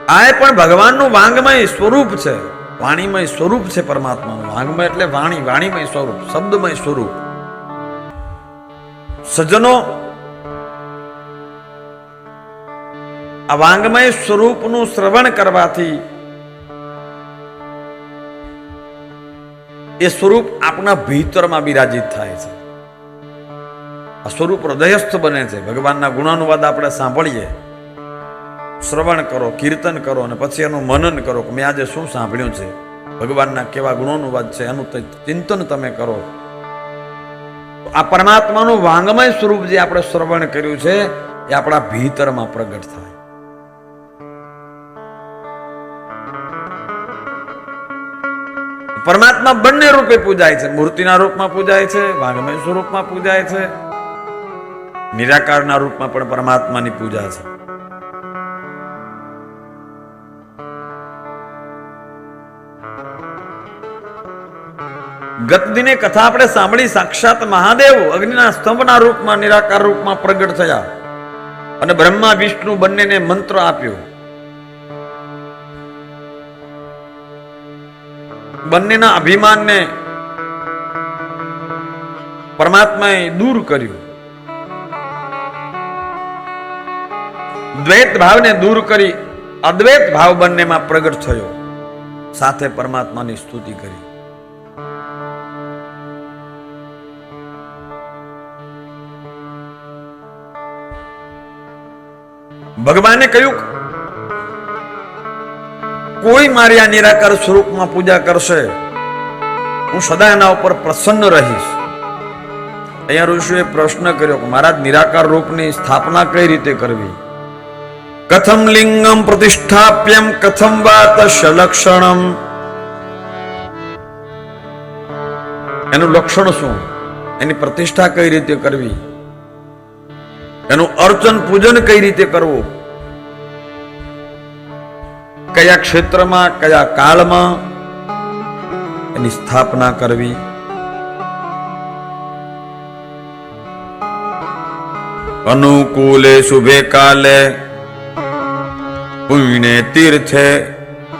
આ પણ ભગવાનનું વાંગમય સ્વરૂપ છે, વાણીમય સ્વરૂપ છે પરમાત્માનું. વાંગમય એટલે વાણી, વાણીમય સ્વરૂપ, શબ્દમય સ્વરૂપ. સજ્જનો, આ વાંગમય સ્વરૂપનું શ્રવણ કરવાથી એ સ્વરૂપ આપણા ભીતરમાં બિરાજિત થાય છે. આ સ્વરૂપ હૃદયસ્થ બને છે. ભગવાનના ગુણાનુવાદ આપણે સાંભળીએ, શ્રવણ કરો, કીર્તન કરો અને પછી એનું મનન કરો કે મેં આજે શું સાંભળ્યું છે, ભગવાનના કેવા ગુણોનુવાદ છે, એનું ચિંતન તમે કરો. આ પરમાત્માનું વાંગમય સ્વરૂપ જે આપણે શ્રવણ કર્યું છે એ આપણા ભીતરમાં પ્રગટ થાય. પરમાત્મા બંને રૂપે પૂજાય છે. મૂર્તિના રૂપમાં પૂજાય છે, વાંગમય સ્વરૂપમાં પૂજાય છે, નિરાકારના રૂપમાં પણ પરમાત્માની પૂજા છે. ગત દિને કથા આપણે સાંભળી, સાક્ષાત મહાદેવ અગ્નિના સ્તંભના રૂપમાં, નિરાકાર રૂપમાં પ્રગટ થયા અને બ્રહ્મા વિષ્ણુ બંનેને મંત્ર આપ્યો. બંનેના અભિમાનને પરમાત્માએ દૂર કર્યું. દ્વૈત ભાવને દૂર કરી અદ્વૈત ભાવ બંનેમાં પ્રગટ થયો. સાથે પરમાત્માની સ્તુતિ કરી. ભગવાને કહ્યું, કોઈ મારી આ નિરાકાર સ્વરૂપમાં પૂજા કરશે, હું સદા એના ઉપર પ્રસન્ન રહીશ. અહીંયા ઋષિએ પ્રશ્ન કર્યો કે મારા નિરાકાર રૂપની સ્થાપના કઈ રીતે કરવી? કથમ લિંગમ પ્રતિષ્ઠાપ્યમ કથમ વા તસ્ય લક્ષણમ. એનું લક્ષણ શું, એની પ્રતિષ્ઠા કઈ રીતે કરવી, એનું અર્ચન પૂજન કઈ રીતે કરવું, કયા ક્ષેત્રમાં, કયા કાળમાં એની સ્થાપના કરવી. અનુકૂલે શુભે કાલે પુણ્ય તીર્થે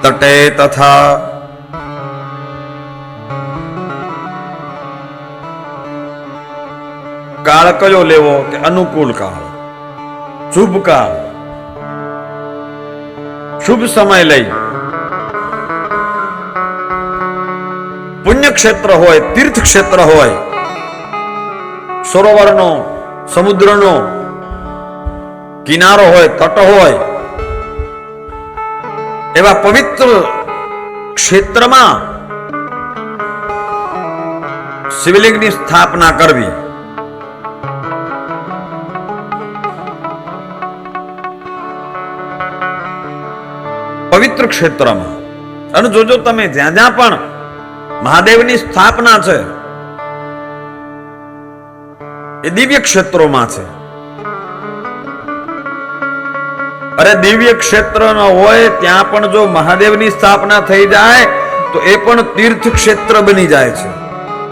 તટે તથા. કાળ કયો લેવો કે અનુકૂળ કાળ, શુભ કાળ, શુભ સમય લઈ પુણ્ય ક્ષેત્ર હોય, તીર્થ ક્ષેત્ર હોય, સરોવરનો, સમુદ્રનો કિનારો હોય, તટ હોય, એવા પવિત્ર ક્ષેત્રમાં શિવલિંગની સ્થાપના કરવી. પવિત્ર ક્ષેત્રમાં. અને જોજો તમે જ્યાં જ્યાં પણ મહાદેવની સ્થાપના છે એ દિવ્ય ક્ષેત્રોમાં છે. અરે દિવ્ય ક્ષેત્ર ન હોય ત્યાં પણ જો મહાદેવની સ્થાપના થઈ જાય તો એ પણ તીર્થ ક્ષેત્ર બની જાય છે.